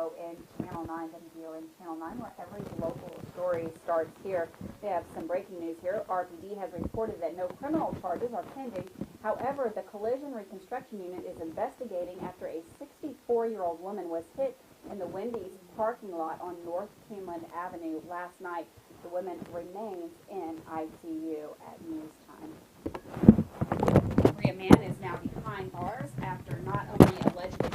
WBO and Channel 9, WBO and Channel 9, where every local story starts here. They have some breaking news here. RPD has reported that no criminal charges are pending. However, the Collision Reconstruction Unit is investigating after a 64-year-old woman was hit in the Wendy's parking lot on North Keeneland Avenue last night. The woman remains in ICU at news time. Berea man is now behind bars after not only allegedly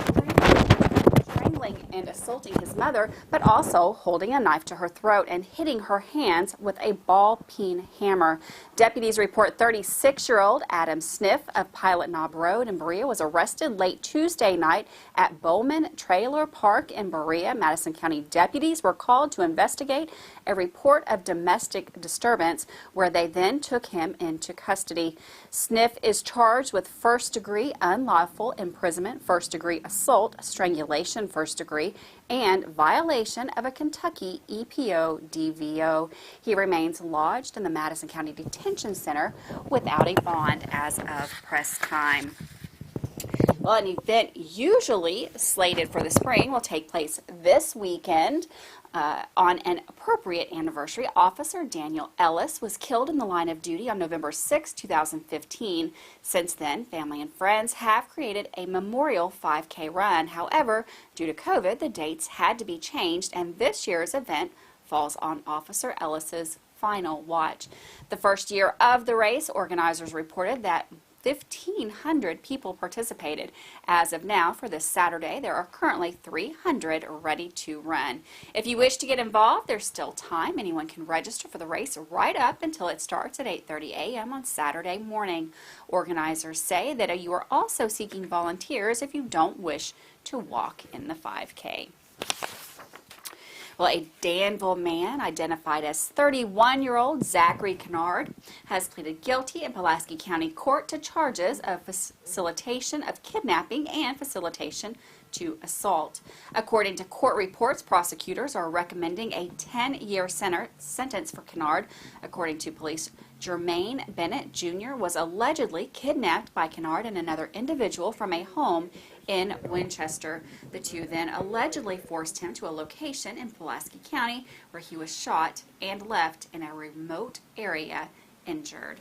strangling and assaulting his mother, but also holding a knife to her throat and hitting her hands with a ball-peen hammer. Deputies report 36-year-old Adam Sniff of Pilot Knob Road in Berea was arrested late Tuesday night at Bowman Trailer Park in Berea. Madison County deputies were called to investigate a report of domestic disturbance, where they then took him into custody. Sniff is charged with first-degree unlawful imprisonment, first-degree assault, strangulation, first-degree, and violation of a Kentucky EPO DVO. He remains lodged in the Madison County Detention Center without a bond as of press time. Well, an event usually slated for the spring will take place this weekend. On an appropriate anniversary, Officer Daniel Ellis was killed in the line of duty on November 6, 2015. Since then, family and friends have created a memorial 5K run. However, due to COVID, the dates had to be changed, and this year's event falls on Officer Ellis's final watch. The first year of the race, organizers reported that 1,500 people participated. As of now, for this Saturday, there are currently 300 ready to run. If you wish to get involved, there's still time. Anyone can register for the race right up until it starts at 8:30 a.m. on Saturday morning. Organizers say that you are also seeking volunteers if you don't wish to walk in the 5K. Well, a Danville man identified as 31-year-old Zachary Kennard has pleaded guilty in Pulaski County Court to charges of facilitation of kidnapping and facilitation to assault. According to court reports, prosecutors are recommending a 10-year sentence for Kennard. According to police, Jermaine Bennett Jr. was allegedly kidnapped by Kennard and another individual from a home in Winchester. The two then allegedly forced him to a location in Pulaski County where he was shot and left in a remote area injured.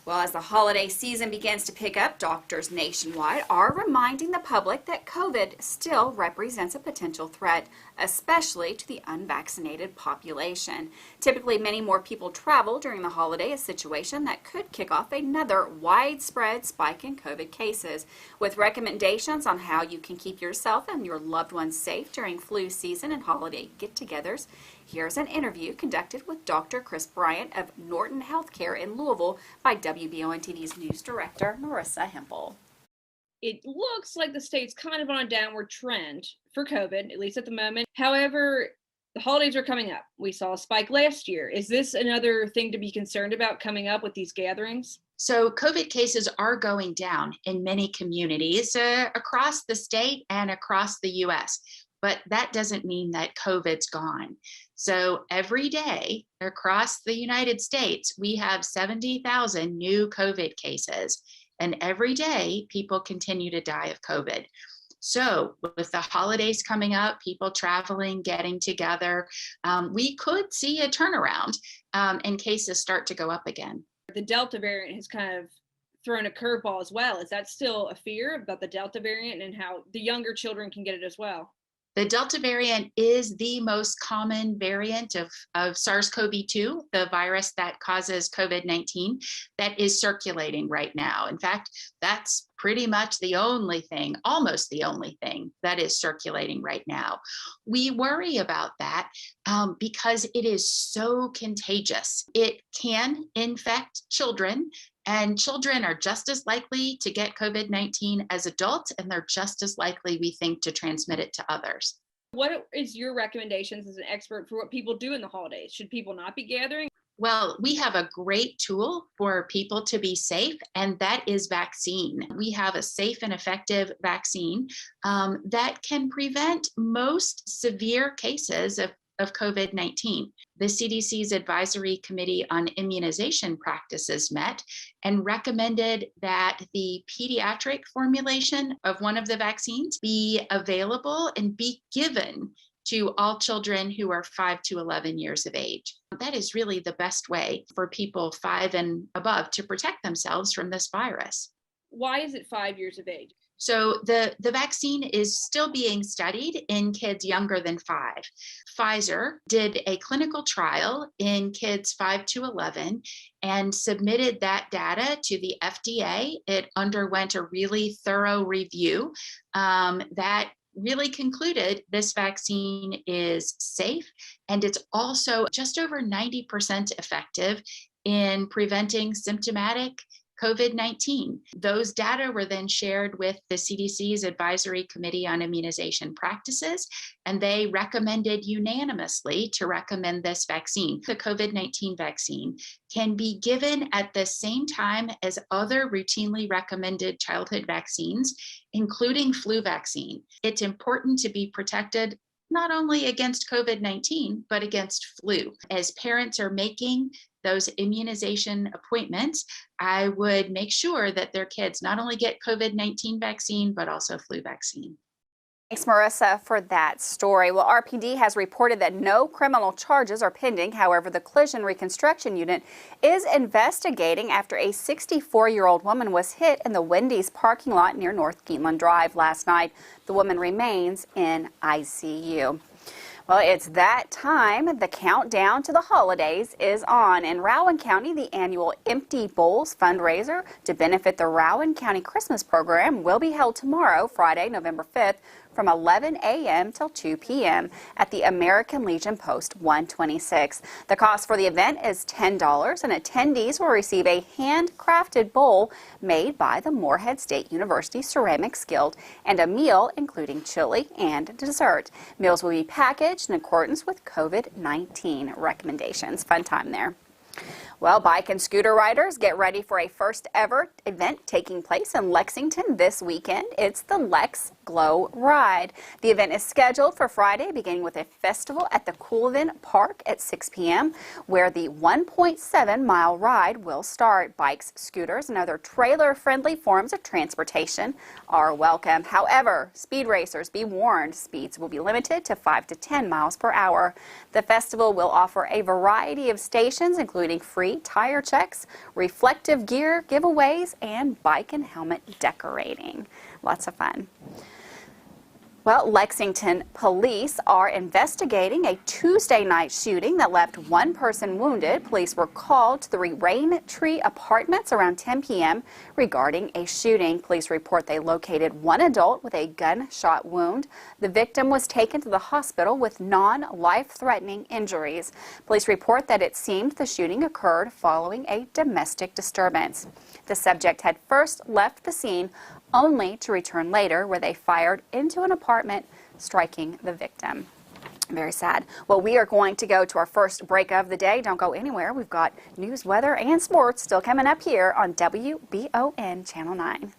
Well, as the holiday season begins to pick up, doctors nationwide are reminding the public that COVID still represents a potential threat, especially to the unvaccinated population. Typically, many more people travel during the holiday, a situation that could kick off another widespread spike in COVID cases. With recommendations on how you can keep yourself and your loved ones safe during flu season and holiday get-togethers, here's an interview conducted with Dr. Chris Bryant of Norton Healthcare in Louisville by WBON-TV's news director, Marissa Hempel. It looks like the state's kind of on a downward trend for COVID, at least at the moment. However, the holidays are coming up. We saw a spike last year. Is this another thing to be concerned about coming up with these gatherings? So COVID cases are going down in many communities across the state and across the U.S., but that doesn't mean that COVID's gone. So every day across the United States, we have 70,000 new COVID cases. And every day, people continue to die of COVID. So with the holidays coming up, people traveling, getting together, we could see a turnaround and cases start to go up again. The Delta variant has kind of thrown a curveball as well. Is that still a fear about the Delta variant and how the younger children can get it as well? The Delta variant is the most common variant of SARS-CoV-2, the virus that causes COVID-19, that is circulating right now. In fact, that's pretty much the only thing, almost the only thing that is circulating right now. We worry about that because it is so contagious. It can infect children. And children are just as likely to get COVID-19 as adults, and they're just as likely, we think, to transmit it to others. What is your recommendations as an expert for what people do in the holidays? Should people not be gathering? Well, we have a great tool for people to be safe, and that is vaccine. We have a safe and effective vaccine that can prevent most severe cases of COVID-19. The CDC's Advisory Committee on Immunization Practices met and recommended that the pediatric formulation of one of the vaccines be available and be given to all children who are 5 to 11 years of age. That is really the best way for people 5 and above to protect themselves from this virus. Why is it 5 years of age? So the vaccine is still being studied in kids younger than 5. Pfizer did a clinical trial in kids 5 to 11 and submitted that data to the FDA. It underwent a really thorough review that really concluded this vaccine is safe, and it's also just over 90% effective in preventing symptomatic COVID-19. Those data were then shared with the CDC's Advisory Committee on Immunization Practices, and they recommended unanimously to recommend this vaccine. The COVID-19 vaccine can be given at the same time as other routinely recommended childhood vaccines, including flu vaccine. It's important to be protected not only against COVID-19, but against flu. As parents are making those immunization appointments, I would make sure that their kids not only get COVID-19 vaccine, but also flu vaccine. Thanks, Marissa, for that story. Well, RPD has reported that no criminal charges are pending. However, the Collision Reconstruction Unit is investigating after a 64-year-old woman was hit in the Wendy's parking lot near North Keeneland Drive last night. The woman remains in ICU. Well, it's that time. The countdown to the holidays is on. In Rowan County, the annual Empty Bowls fundraiser to benefit the Rowan County Christmas program will be held tomorrow, Friday, November 5th, from 11 a.m. till 2 p.m. at the American Legion Post 126. The cost for the event is $10, and attendees will receive a handcrafted bowl made by the Morehead State University Ceramics Guild and a meal including chili and dessert. Meals will be packaged in accordance with COVID-19 recommendations. Fun time there. Well, bike and scooter riders, get ready for a first ever event taking place in Lexington this weekend. It's the Lex Glow Ride. The event is scheduled for Friday, beginning with a festival at the Coolvin Park at 6 p.m., where the 1.7-mile ride will start. Bikes, scooters, and other trailer-friendly forms of transportation are welcome. However, speed racers, be warned, speeds will be limited to 5 to 10 miles per hour. The festival will offer a variety of stations, including free tire checks, reflective gear giveaways, and bike and helmet decorating. Lots of fun. Well, Lexington police are investigating a Tuesday night shooting that left one person wounded. Police were called to the Rain Tree Apartments around 10 p.m. regarding a shooting. Police report they located one adult with a gunshot wound. The victim was taken to the hospital with non-life-threatening injuries. Police report that it seemed the shooting occurred following a domestic disturbance. The subject had first left the scene only to return later, where they fired into an apartment, striking the victim. Very sad. Well, we are going to go to our first break of the day. Don't go anywhere. We've got news, weather, and sports still coming up here on WBON Channel 9.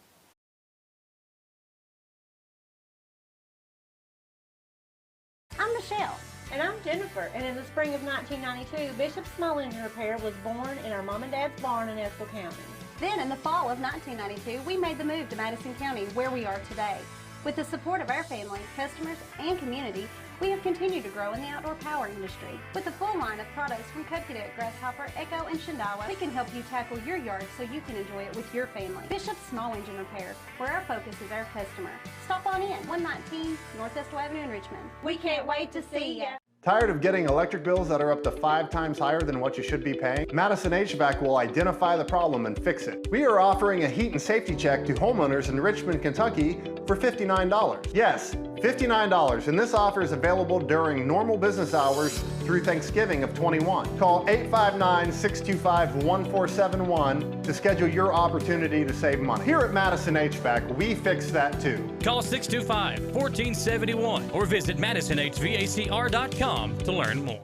I'm Michelle. And I'm Jennifer, and in the spring of 1992, Bishop Small Engine Repair was born in our mom and dad's barn in Estill County. Then in the fall of 1992, we made the move to Madison County, where we are today. With the support of our family, customers, and community, we have continued to grow in the outdoor power industry. With a full line of products from Cub Cadet, Grasshopper, Echo, and Shindawa, we can help you tackle your yard so you can enjoy it with your family. Bishop Small Engine Repair, where our focus is our customer. Stop on in, 119 North Estill Avenue in Richmond. We can't wait to see ya. Tired of getting electric bills that are up to 5 times higher than what you should be paying? Madison HVAC will identify the problem and fix it. We are offering a heat and safety check to homeowners in Richmond, Kentucky for $59. Yes, $59, and this offer is available during normal business hours through Thanksgiving of 21. Call 859-625-1471 to schedule your opportunity to save money. Here at Madison HVAC, we fix that too. Call 625-1471 or visit madisonhvacr.com to learn more.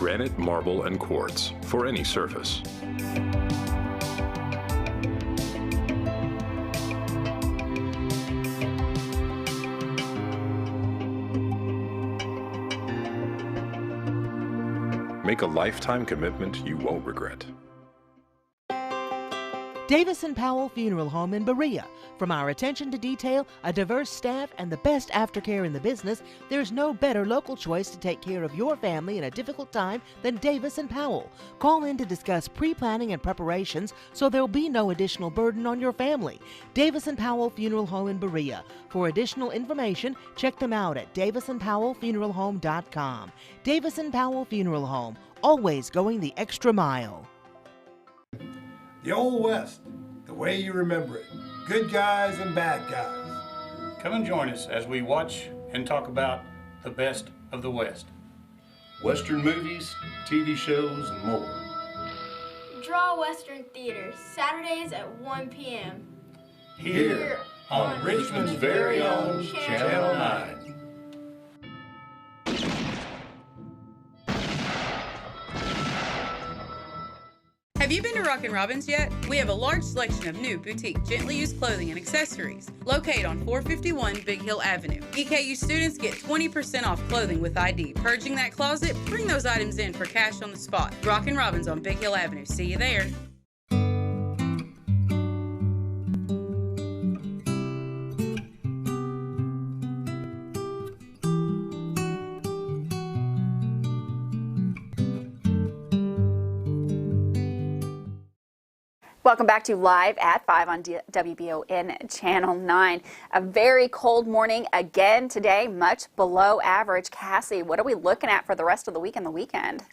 granite, marble, and quartz for any surface. Make a lifetime commitment you won't regret. Davis & Powell Funeral Home in Berea. From our attention to detail, a diverse staff, and the best aftercare in the business, there's no better local choice to take care of your family in a difficult time than Davis & Powell. Call in to discuss pre-planning and preparations so there'll be no additional burden on your family. Davis & Powell Funeral Home in Berea. For additional information, check them out at davisandpowellfuneralhome.com. Davis & Powell Funeral Home, always going the extra mile. The Old West, the way you remember it. Good guys and bad guys. Come and join us as we watch and talk about the best of the West. Western movies, TV shows, and more. Draw Western Theater, Saturdays at 1 p.m. Here on Richmond's very own Channel 9. Have you been to Rockin' Robin's yet? We have a large selection of new boutique, gently used clothing and accessories located on 451 Big Hill Avenue. EKU students get 20% off clothing with ID. Purging that closet? Bring those items in for cash on the spot. Rockin' Robin's on Big Hill Avenue. See you there. Welcome back to Live at 5 on WBON Channel 9. A very cold morning again today, much below average. Cassie, what are we looking at for the rest of the week and the weekend?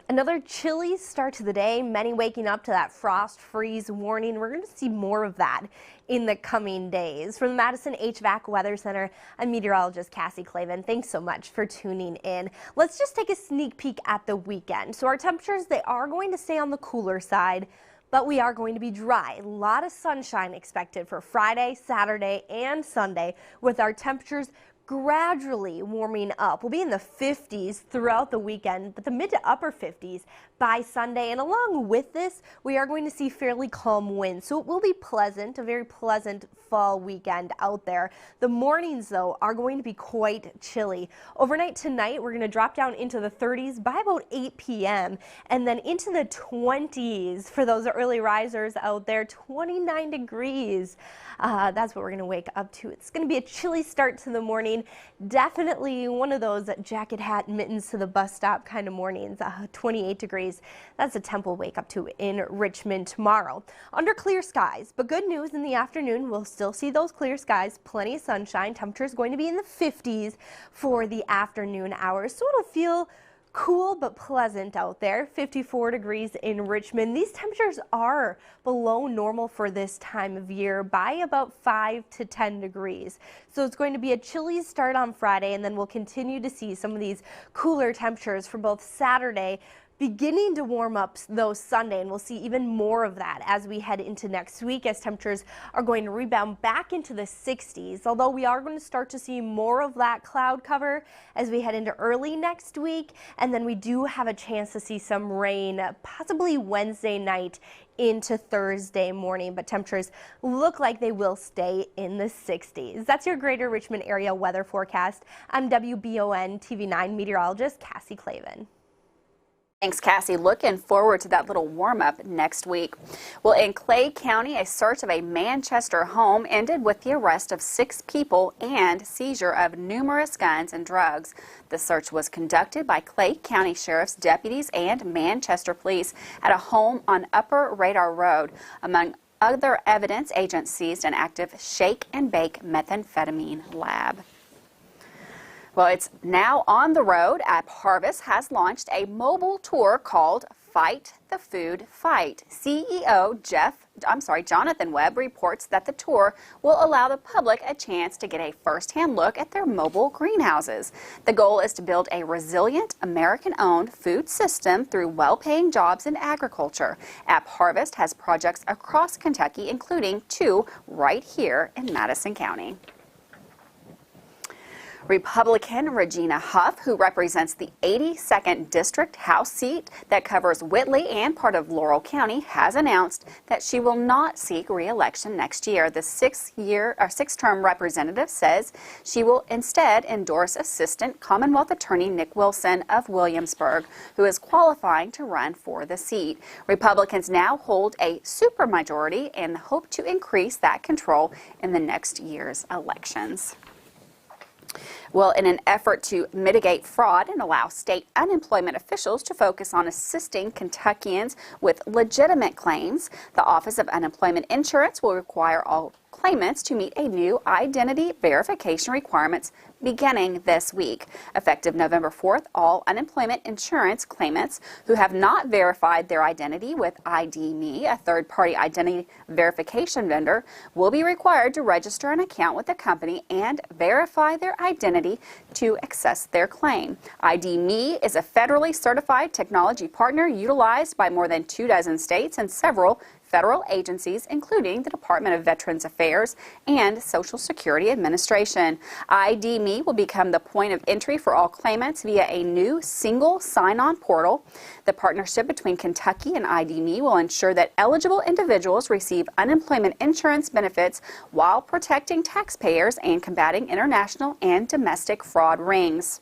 Another chilly start to the day, many waking up to that frost freeze warning. We're going to see more of that in the coming days. From the Madison HVAC Weather Center, I'm meteorologist Cassie Clavin. Thanks so much for tuning in. Let's just take a sneak peek at the weekend. So our temperatures, they are going to stay on the cooler side, but we are going to be dry. A lot of sunshine expected for Friday, Saturday, and Sunday, with our temperatures gradually warming up. We'll be in the 50s throughout the weekend, but the mid to upper 50s by Sunday. And along with this, we are going to see fairly calm winds. So it will be pleasant, a very pleasant fall weekend out there. The mornings, though, are going to be quite chilly. Overnight tonight, we're going to drop down into the 30s by about 8 p.m. and then into the 20s for those early risers out there, 29 degrees. That's what we're going to wake up to. It's going to be a chilly start to the morning. Definitely one of those jacket, hat, mittens to the bus stop kind of mornings. 28 degrees. That's a temp we'll wake up to in Richmond tomorrow. Under clear skies, but good news in the afternoon. We'll still see those clear skies, plenty of sunshine. Temperatures going to be in the 50s for the afternoon hours, so it'll feel cool but pleasant out there. 54 degrees in Richmond. These temperatures are below normal for this time of year by about 5 to 10 degrees. So it's going to be a chilly start on Friday, and then we'll continue to see some of these cooler temperatures for both Saturday, beginning to warm up though Sunday, and we'll see even more of that as we head into next week, as temperatures are going to rebound back into the 60s, although we are going to start to see more of that cloud cover as we head into early next week, and then we do have a chance to see some rain possibly Wednesday night into Thursday morning, but temperatures look like they will stay in the 60s. That's your Greater Richmond area weather forecast. I'm WBON TV9 meteorologist Cassie Clavin. Thanks, Cassie. Looking forward to that little warm-up next week. Well, in Clay County, a search of a Manchester home ended with the arrest of 6 people and seizure of numerous guns and drugs. The search was conducted by Clay County Sheriff's deputies and Manchester Police at a home on Upper Radar Road. Among other evidence, agents seized an active shake and bake methamphetamine lab. Well, it's now on the road. App Harvest has launched a mobile tour called Fight the Food Fight. CEO Jonathan Webb reports that the tour will allow the public a chance to get a first-hand look at their mobile greenhouses. The goal is to build a resilient, American-owned food system through well-paying jobs in agriculture. App Harvest has projects across Kentucky, including 2 right here in Madison County. Republican Regina Huff, who represents the 82nd District House seat that covers Whitley and part of Laurel County, has announced that she will not seek re-election next year. The six-term representative says she will instead endorse Assistant Commonwealth Attorney Nick Wilson of Williamsburg, who is qualifying to run for the seat. Republicans now hold a supermajority and hope to increase that control in the next year's elections. Well, in an effort to mitigate fraud and allow state unemployment officials to focus on assisting Kentuckians with legitimate claims, the Office of Unemployment Insurance will require all claimants to meet a new identity verification requirements beginning this week. Effective November 4th, all unemployment insurance claimants who have not verified their identity with ID.me, a third-party identity verification vendor, will be required to register an account with the company and verify their identity to access their claim. ID.me is a federally certified technology partner utilized by more than 24 states and several federal agencies, including the Department of Veterans Affairs and Social Security Administration. ID.me will become the point of entry for all claimants via a new single sign-on portal. The partnership between Kentucky and ID.me will ensure that eligible individuals receive unemployment insurance benefits while protecting taxpayers and combating international and domestic fraud rings.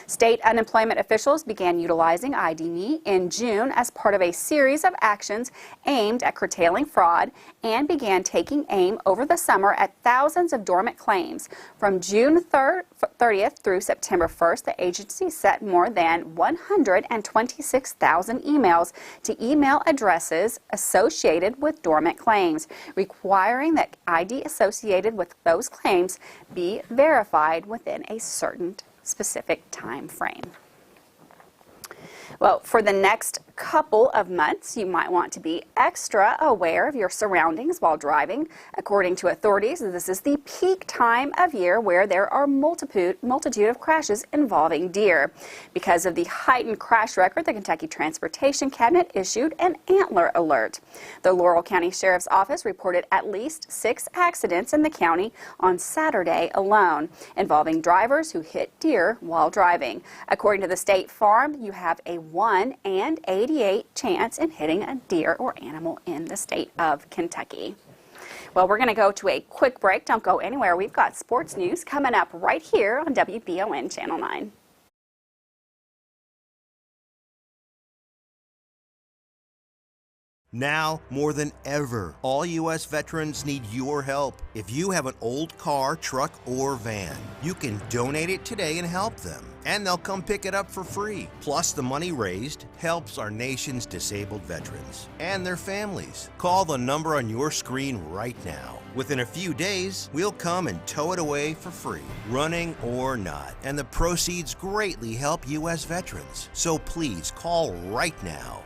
State unemployment officials began utilizing ID.me in June as part of a series of actions aimed at curtailing fraud and began taking aim over the summer at thousands of dormant claims. From June 30th through September 1st, the agency sent more than 126,000 emails to email addresses associated with dormant claims, requiring that ID associated with those claims be verified within a certain specific time frame. Well, for the next couple of months, you might want to be extra aware of your surroundings while driving. According to authorities, this is the peak time of year where there are multitude of crashes involving deer. Because of the heightened crash record, the Kentucky Transportation Cabinet issued an antler alert. The Laurel County Sheriff's Office reported at least 6 accidents in the county on Saturday alone, involving drivers who hit deer while driving. According to the State Farm, you have a 1 in 88 chance in hitting a deer or animal in the state of Kentucky. Well, we're going to go to a quick break. Don't go anywhere. We've got sports news coming up right here on WBON Channel 9. Now, more than ever, all U.S. veterans need your help. If you have an old car, truck, or van, you can donate it today and help them. And they'll come pick it up for free. Plus, the money raised helps our nation's disabled veterans and their families. Call the number on your screen right now. Within a few days, we'll come and tow it away for free, running or not. And the proceeds greatly help U.S. veterans. So please call right now.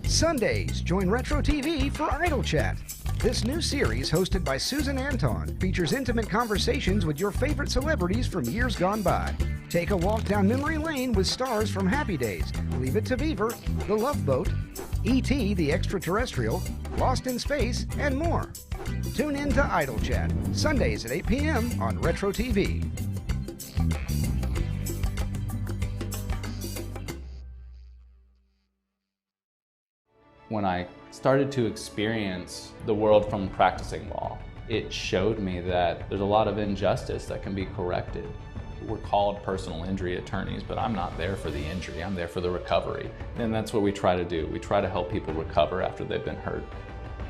Sundays, join Retro TV for Idle Chat. This new series, hosted by Susan Anton, features intimate conversations with your favorite celebrities from years gone by. Take a walk down memory lane with stars from Happy Days, Leave It to Beaver, The Love Boat, E.T. the Extraterrestrial, Lost in Space, and more. Tune in to Idle Chat, Sundays at 8 p.m. on Retro TV. When I started to experience the world from practicing law, it showed me that there's a lot of injustice that can be corrected. We're called personal injury attorneys, but I'm not there for the injury, I'm there for the recovery. And that's what we try to do. We try to help people recover after they've been hurt.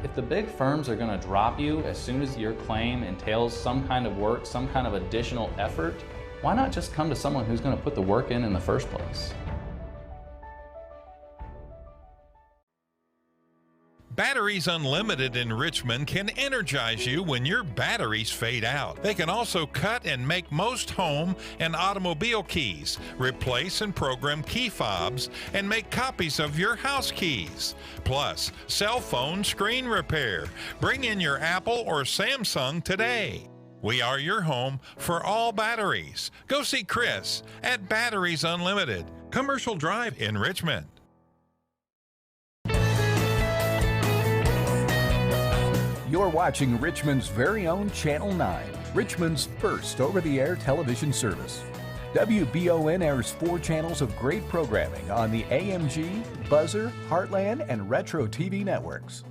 If the big firms are gonna drop you as soon as your claim entails some kind of work, some kind of additional effort, why not just come to someone who's gonna put the work in the first place? Batteries Unlimited in Richmond can energize you when your batteries fade out. They can also cut and make most home and automobile keys, replace and program key fobs, and make copies of your house keys. Plus, cell phone screen repair. Bring in your Apple or Samsung today. We are your home for all batteries. Go see Chris at Batteries Unlimited, Commercial Drive in Richmond. You're watching Richmond's very own Channel 9. Richmond's first over-the-air television service. WBON airs 4 channels of great programming on the AMG, Buzzer, Heartland, and Retro TV networks.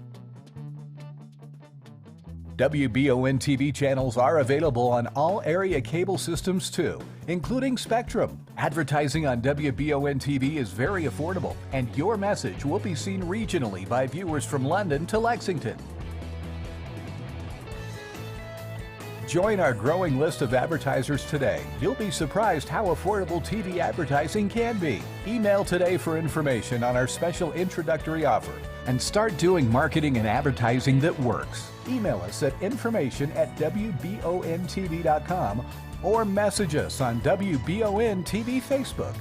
WBON TV channels are available on all area cable systems too, including Spectrum. Advertising on WBON TV is very affordable, and your message will be seen regionally by viewers from London to Lexington. Join our growing list of advertisers today. You'll be surprised how affordable TV advertising can be. Email today for information on our special introductory offer and start doing marketing and advertising that works. Email us at information@wbontv.com or message us on WBON TV Facebook.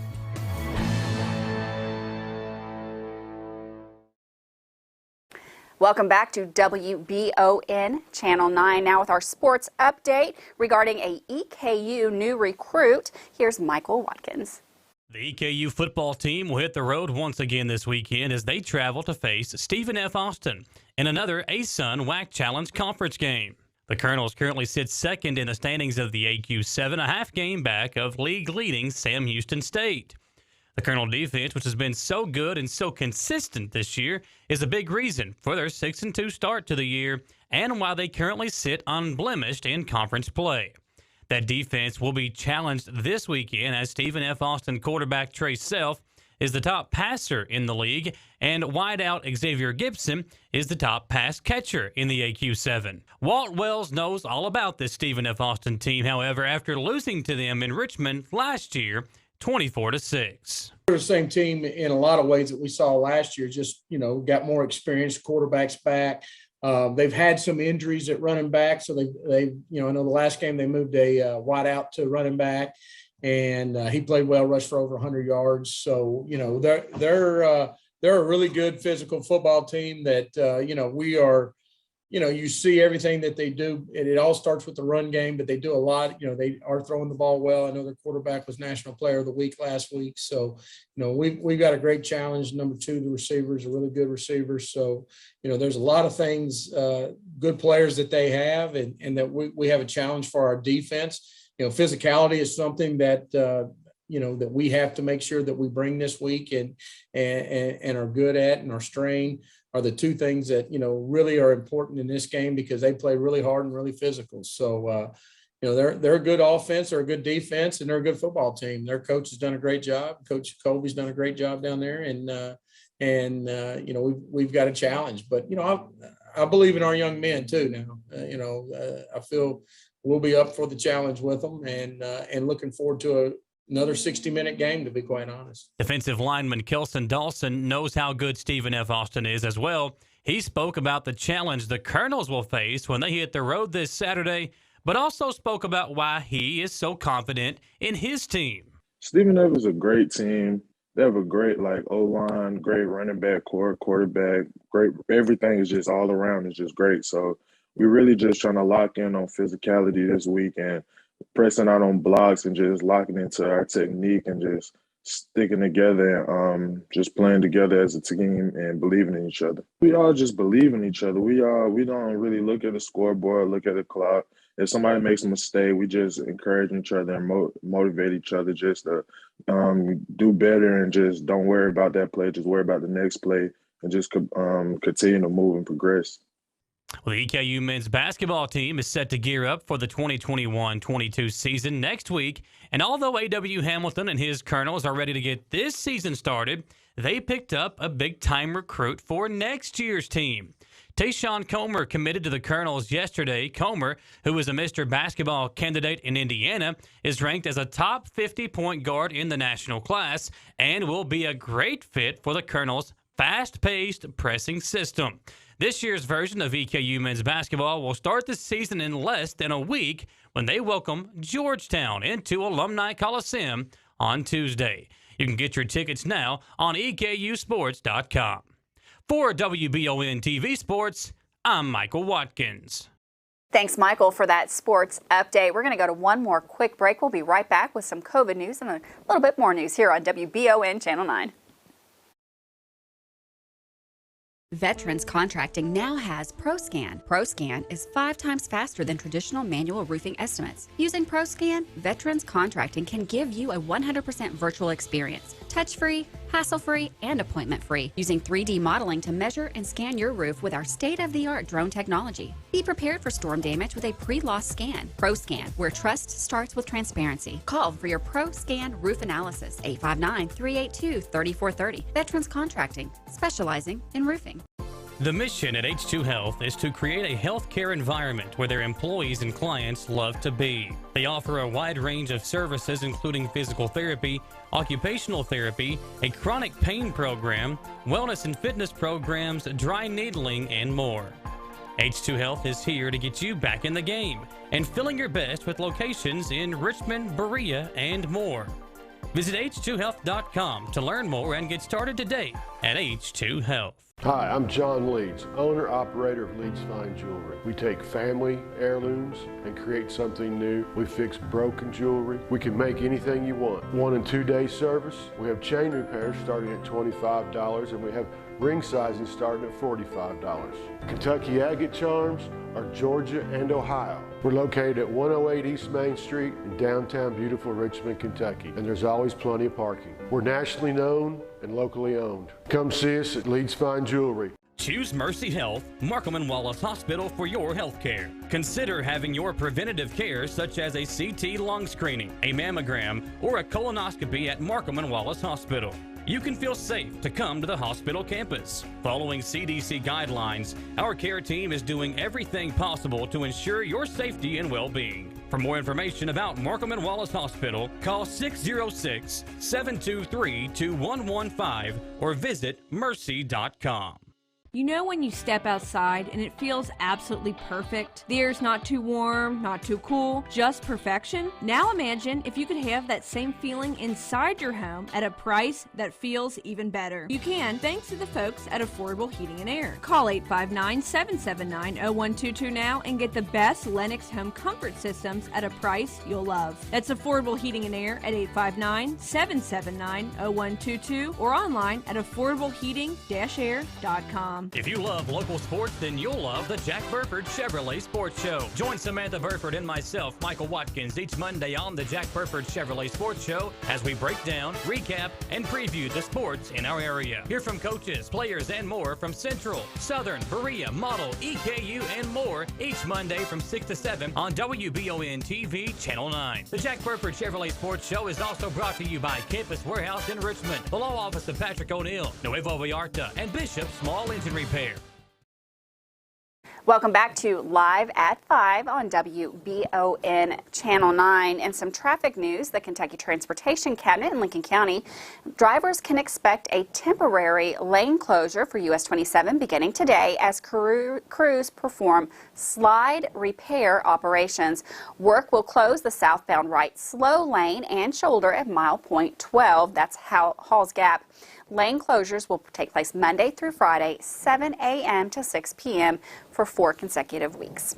Welcome back to WBON Channel 9. Now with our sports update regarding a EKU new recruit. Here's Michael Watkins. The EKU football team will hit the road once again this weekend as they travel to face Stephen F. Austin in another ASUN WAC Challenge Conference game. The Colonels currently sit second in the standings of the AQ7, a half game back of league-leading Sam Houston State. The Colonel defense, which has been so good and so consistent this year, is a big reason for their 6-2 start to the year and why they currently sit unblemished in conference play. That defense will be challenged this weekend as Stephen F. Austin quarterback Trey Self is the top passer in the league, and wideout Xavier Gibson is the top pass catcher in the AQ7. Walt Wells knows all about this Stephen F. Austin team, however, after losing to them in Richmond last year, 24-6. They're the same team in a lot of ways that we saw last year, just, got more experienced quarterbacks back. They've had some injuries at running back. So they I know the last game they moved a wideout to running back, and he played well, rushed for over 100 yards. So, they're a really good physical football team that, we are, you see everything that they do, and it all starts with the run game, but they do a lot. They are throwing the ball well. I know their quarterback was National Player of the Week last week. So, we've got a great challenge. Number 2, the receivers are really good receivers. So, there's a lot of things, good players that they have, and that we have a challenge for our defense. Physicality is something that, that we have to make sure that we bring this week and are good at, and our strain are the 2 things that, really are important in this game because they play really hard and really physical. So, they're a good offense, they're a good defense, and they're a good football team. Their coach has done a great job. Coach Colby's done a great job down there. And we've got a challenge, but, I believe in our young men too now. I feel we'll be up for the challenge with them and looking forward to another 60-minute game, to be quite honest. Defensive lineman Kelson Dawson knows how good Stephen F. Austin is as well. He spoke about the challenge the Colonels will face when they hit the road this Saturday, but also spoke about why he is so confident in his team. Stephen F. is a great team. They have a great O-line, great running back, quarterback, great. Everything is just all around is just great. So we're really just trying to lock in on physicality this week and pressing out on blocks and just locking into our technique and just sticking together and just playing together as a team and believing in each other. We all just believe in each other. We don't really look at the scoreboard, look at the clock. If somebody makes a mistake, we just encourage each other and motivate each other just to do better and just don't worry about that play. Just worry about the next play and just continue to move and progress. Well, the EKU men's basketball team is set to gear up for the 2021-22 season next week. And although A.W. Hamilton and his Colonels are ready to get this season started, they picked up a big-time recruit for next year's team. Tayshawn Comer committed to the Colonels yesterday. Comer, who is a Mr. Basketball candidate in Indiana, is ranked as a top 50 point guard in the national class and will be a great fit for the Colonels' fast-paced pressing system. This year's version of EKU men's basketball will start the season in less than a week when they welcome Georgetown into Alumni Coliseum on Tuesday. You can get your tickets now on EKUsports.com. For WBON TV Sports, I'm Michael Watkins. Thanks, Michael, for that sports update. We're going to go to one more quick break. We'll be right back with some COVID news and a little bit more news here on WBON Channel 9. Veterans Contracting now has ProScan. ProScan is 5 times faster than traditional manual roofing estimates. Using ProScan, Veterans Contracting can give you a 100% virtual experience. Touch-free, hassle-free, and appointment-free, using 3D modeling to measure and scan your roof with our state-of-the-art drone technology. Be prepared for storm damage with a pre-loss scan. ProScan, where trust starts with transparency. Call for your ProScan roof analysis, 859-382-3430. Veterans Contracting, specializing in roofing. The mission at H2 Health is to create a healthcare environment where their employees and clients love to be. They offer a wide range of services including physical therapy, occupational therapy, a chronic pain program, wellness and fitness programs, dry needling, and more. H2 Health is here to get you back in the game and feeling your best with locations in Richmond, Berea, and more. Visit h2health.com to learn more and get started today at H2 Health. Hi, I'm John Leeds, owner-operator of Leeds Fine Jewelry. We take family heirlooms and create something new. We fix broken jewelry. We can make anything you want. 1 and 2 day service. We have chain repairs starting at $25 and we have ring sizing starting at $45. Kentucky agate charms are Georgia and Ohio. We're located at 108 East Main Street in downtown beautiful Richmond, Kentucky, and there's always plenty of parking. We're nationally known and locally owned. Come see us at Leeds Fine Jewelry. Choose Mercy Health, Markham and Wallace Hospital for your health care. Consider having your preventative care such as a CT lung screening, a mammogram, or a colonoscopy at Markham and Wallace Hospital. You can feel safe to come to the hospital campus. Following CDC guidelines, our care team is doing everything possible to ensure your safety and well-being. For more information about Markham and Wallace Hospital, call 606-723-2115 or visit mercy.com. You know when you step outside and it feels absolutely perfect? The air's not too warm, not too cool, just perfection? Now imagine if you could have that same feeling inside your home at a price that feels even better. You can, thanks to the folks at Affordable Heating and Air. Call 859-779-0122 now and get the best Lennox home comfort systems at a price you'll love. That's Affordable Heating and Air at 859-779-0122 or online at affordableheating-air.com. If you love local sports, then you'll love the Jack Burford Chevrolet Sports Show. Join Samantha Burford and myself, Michael Watkins, each Monday on the Jack Burford Chevrolet Sports Show as we break down, recap, and preview the sports in our area. Hear from coaches, players, and more from Central, Southern, Berea, Model, EKU, and more each Monday from 6 to 7 on WBON TV Channel 9. The Jack Burford Chevrolet Sports Show is also brought to you by Campus Warehouse in Richmond, the law office of Patrick O'Neill, Nuevo Vallarta, and Bishop Small Engine Repair. Welcome back to Live at 5 on WBON Channel 9. And some traffic news, the Kentucky Transportation Cabinet in Lincoln County. Drivers can expect a temporary lane closure for US 27 beginning today as crews perform slide repair operations. Work will close the southbound right slow lane and shoulder at mile point 12. That's Hall's Gap. Lane closures will take place Monday through Friday, 7 a.m. to 6 p.m. for 4 consecutive weeks.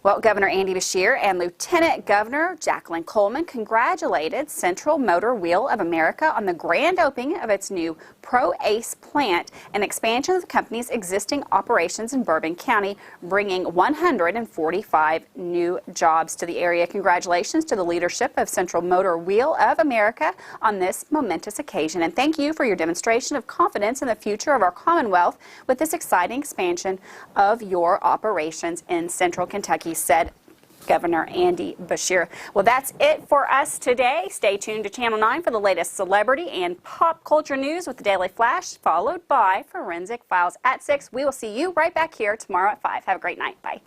Well, Governor Andy Beshear and Lieutenant Governor Jacqueline Coleman congratulated Central Motor Wheel of America on the grand opening of its new Pro Ace plant and expansion of the company's existing operations in Bourbon County, bringing 145 new jobs to the area. Congratulations to the leadership of Central Motor Wheel of America on this momentous occasion, and thank you for your demonstration of confidence in the future of our Commonwealth with this exciting expansion of your operations in Central Kentucky, said Governor Andy Beshear. Well, that's it for us today. Stay tuned to Channel 9 for the latest celebrity and pop culture news with the Daily Flash, followed by Forensic Files at 6. We will see you right back here tomorrow at 5. Have a great night. Bye.